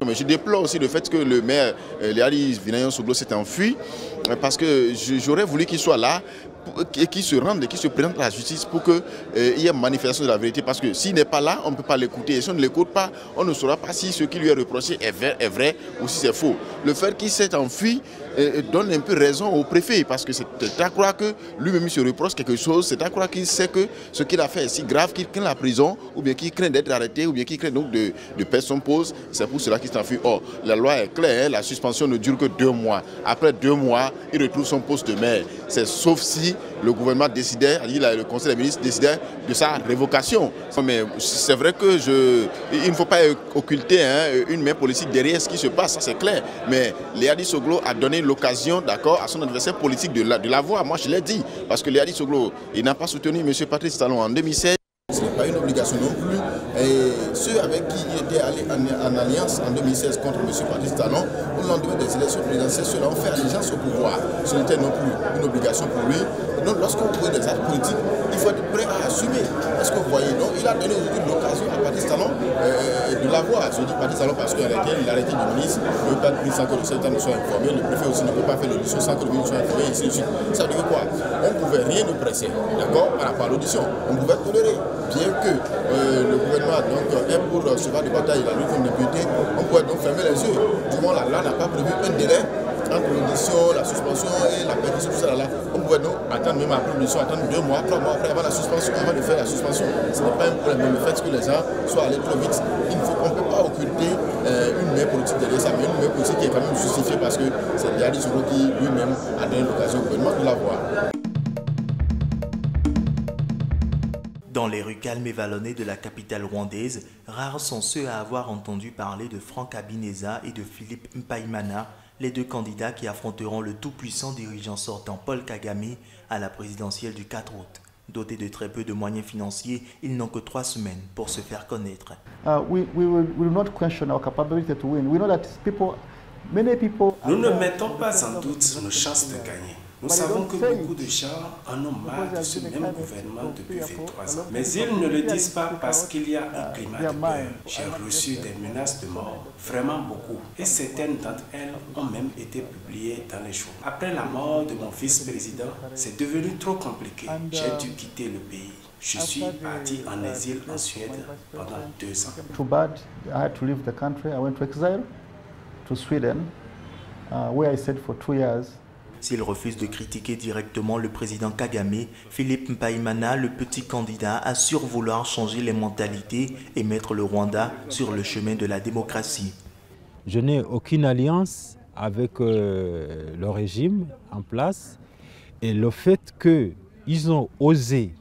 mais je déplore aussi le fait que le maire Léari Vinayon Soglo s'est enfui, parce que j'aurais voulu qu'il soit là et qu'il se rende et qu'il se présente à la justice pour qu'il y ait manifestation de la vérité. Parce que s'il n'est pas là, on ne peut pas l'écouter. Et si on ne l'écoute pas, on ne saura pas si ce qui lui est reproché est vrai ou si c'est faux. Le fait qu'il s'est enfui donne un peu raison au préfet, parce que c'est à croire que lui-même se reproche quelque chose, c'est à croire qu'il sait que ce qu'il a fait est si grave qu'il craint la prison, ou bien qu'il craint d'être arrêté, ou bien qu'il craint donc de perdre son poste. C'est pour cela qu'il s'enfuit. Or, la loi est claire, la suspension ne dure que 2 mois. Après 2 mois, il retrouve son poste de maire. C'est sauf si le gouvernement décidait, le conseil des ministres décidait de sa révocation. Mais c'est vrai que il ne faut pas occulter une main politique derrière ce qui se passe, ça c'est clair. Mais Léari Soglo a donné l'occasion, d'accord, à son adversaire politique de la voir. Moi je l'ai dit, parce que Léari Soglo, il n'a pas soutenu M. Patrice Talon en 2016. Ce n'est pas une obligation non plus. Et ceux avec qui il était allé en alliance en 2016 contre M. Patrice Talon, au lendemain des élections présidentielles, ceux-là ont fait allégeance au pouvoir. Ce n'était non plus une obligation pour lui. Donc lorsqu'on trouve des actes politiques, il faut être prêt à assumer. Est-ce que vous voyez? Donc il a donné aujourd'hui l'occasion à Patrice Talon de l'avoir. Je dis Patrice Talon parce qu'il a arrêté du ministre, il ne peut pas être pris sans que le secrétaire ne soit informé, le préfet aussi ne peut pas faire l'audition sans que le ministre soit informé, et ainsi de suite. Ça veut dire quoi? On ne pouvait rien nous presser, d'accord, par rapport à l'audition. On pouvait tolérer. Bien que le gouvernement est pour recevoir des batailles de la lutte contre l'impunité, on pourrait donc fermer les yeux. Du moins, la loi n'a pas prévu un délai entre l'audition, la suspension et la perdition, tout ça là. On pouvait donc attendre même après l'audition, attendre 2 mois, 3 mois après avoir la suspension, avant de faire la suspension. Ce n'est pas un problème. Le fait que les gens soient allés trop vite, on ne peut pas occulter une main politique derrière ça, mais une main politique qui est quand même justifiée parce que c'est Léari Soglo qui lui-même a donné l'occasion au gouvernement de la voir. Dans les rues calmes et vallonnées de la capitale rwandaise, rares sont ceux à avoir entendu parler de Franck Habineza et de Philippe Mpayimana, les 2 candidats qui affronteront le tout-puissant dirigeant sortant Paul Kagame à la présidentielle du 4 août. Dotés de très peu de moyens financiers, ils n'ont que 3 semaines pour se faire connaître. We will not question our capability to win. We know that many people. Nous ne mettons pas en doute nos chances de gagner. Nous savons que beaucoup de gens en ont marre de ce même gouvernement depuis 23 ans. Mais ils ne le disent pas parce qu'il y a un climat de peur. J'ai reçu des menaces de mort, vraiment beaucoup. Et certaines d'entre elles ont même été publiées dans les journaux. Après la mort de mon vice-président, c'est devenu trop compliqué. J'ai dû quitter le pays. Je suis parti en exil en Suède pendant 2 ans. Too bad, I had to leave the country. I went to exile to Sweden, where I stayed for 2 years. S'il refuse de critiquer directement le président Kagame, Philippe Mpayimana, le petit candidat, assure vouloir changer les mentalités et mettre le Rwanda sur le chemin de la démocratie. Je n'ai aucune alliance avec le régime en place, et le fait qu'ils ont osé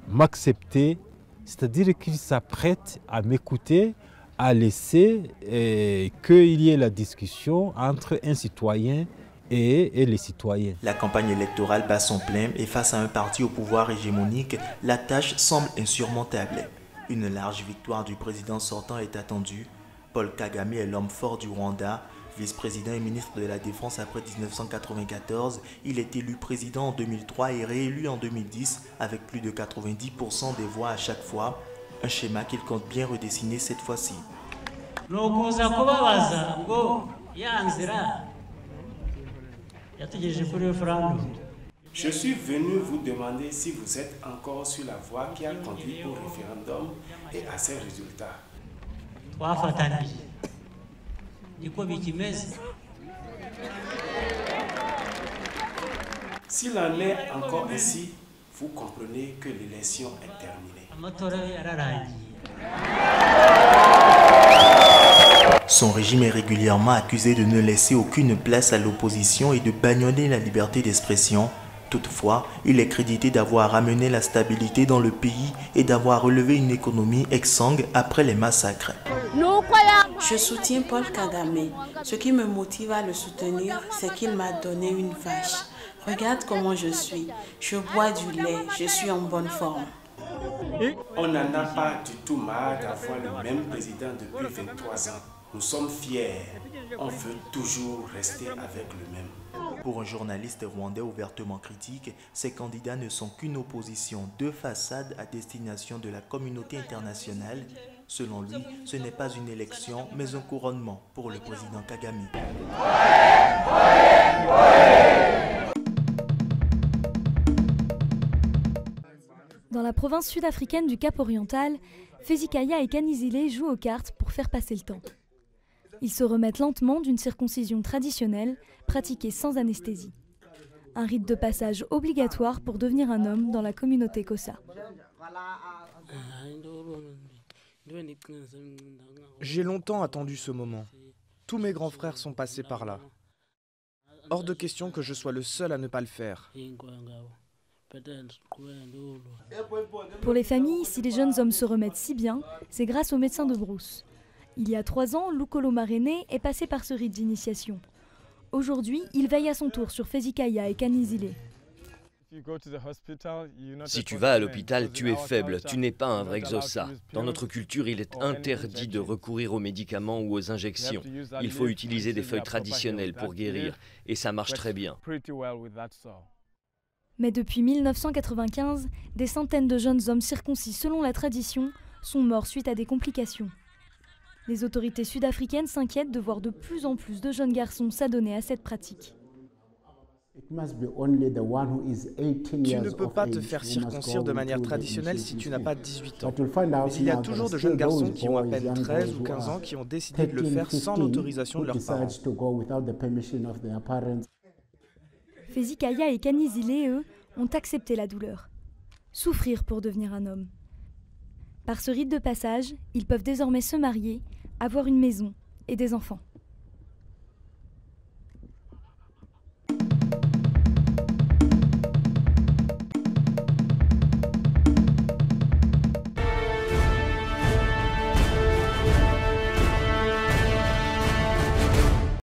m'accepter, c'est-à-dire qu'ils s'apprêtent à m'écouter, à laisser qu'il y ait la discussion entre un citoyen et les citoyens. La campagne électorale bat son plein et face à un parti au pouvoir hégémonique, la tâche semble insurmontable. Une large victoire du président sortant est attendue. Paul Kagame est l'homme fort du Rwanda, vice-président et ministre de la Défense après 1994. Il est élu président en 2003 et réélu en 2010 avec plus de 90% des voix à chaque fois. Un schéma qu'il compte bien redessiner cette fois-ci. Je suis venu vous demander si vous êtes encore sur la voie qui a conduit au référendum et à ses résultats. S'il en est encore ainsi, vous comprenez que l'élection est terminée. Son régime est régulièrement accusé de ne laisser aucune place à l'opposition et de bâillonner la liberté d'expression. Toutefois, il est crédité d'avoir ramené la stabilité dans le pays et d'avoir relevé une économie exsangue après les massacres. Je soutiens Paul Kagame. Ce qui me motive à le soutenir, c'est qu'il m'a donné une vache. Regarde comment je suis. Je bois du lait, je suis en bonne forme. On n'en a pas du tout marre d'avoir le même président depuis 23 ans. Nous sommes fiers. On veut toujours rester avec le même. Pour un journaliste rwandais ouvertement critique, ces candidats ne sont qu'une opposition de façade à destination de la communauté internationale. Selon lui, ce n'est pas une élection, mais un couronnement pour le président Kagame. Dans la province sud-africaine du Cap-Oriental, Fezikaya et Kanizile jouent aux cartes pour faire passer le temps. Ils se remettent lentement d'une circoncision traditionnelle pratiquée sans anesthésie. Un rite de passage obligatoire pour devenir un homme dans la communauté Xhosa. J'ai longtemps attendu ce moment. Tous mes grands frères sont passés par là. Hors de question que je sois le seul à ne pas le faire. Pour les familles, si les jeunes hommes se remettent si bien, c'est grâce au médecin de Bruce. Il y a 3 ans, Lukolo Marene est passé par ce rite d'initiation. Aujourd'hui, il veille à son tour sur Fezikaya et Kanizile. Si tu vas à l'hôpital, tu es faible, tu n'es pas un vrai Xhosa. Dans notre culture, il est interdit de recourir aux médicaments ou aux injections. Il faut utiliser des feuilles traditionnelles pour guérir, et ça marche très bien. Mais depuis 1995, des centaines de jeunes hommes circoncis selon la tradition sont morts suite à des complications. Les autorités sud-africaines s'inquiètent de voir de plus en plus de jeunes garçons s'adonner à cette pratique. Tu ne peux pas te faire circoncire de manière traditionnelle si tu n'as pas 18 ans. Mais il y a toujours de jeunes garçons qui ont à peine 13 ou 15 ans qui ont décidé de le faire sans l'autorisation de leurs parents. Fezikaya et Kanizile, eux, ont accepté la douleur. Souffrir pour devenir un homme. Par ce rite de passage, ils peuvent désormais se marier, avoir une maison et des enfants.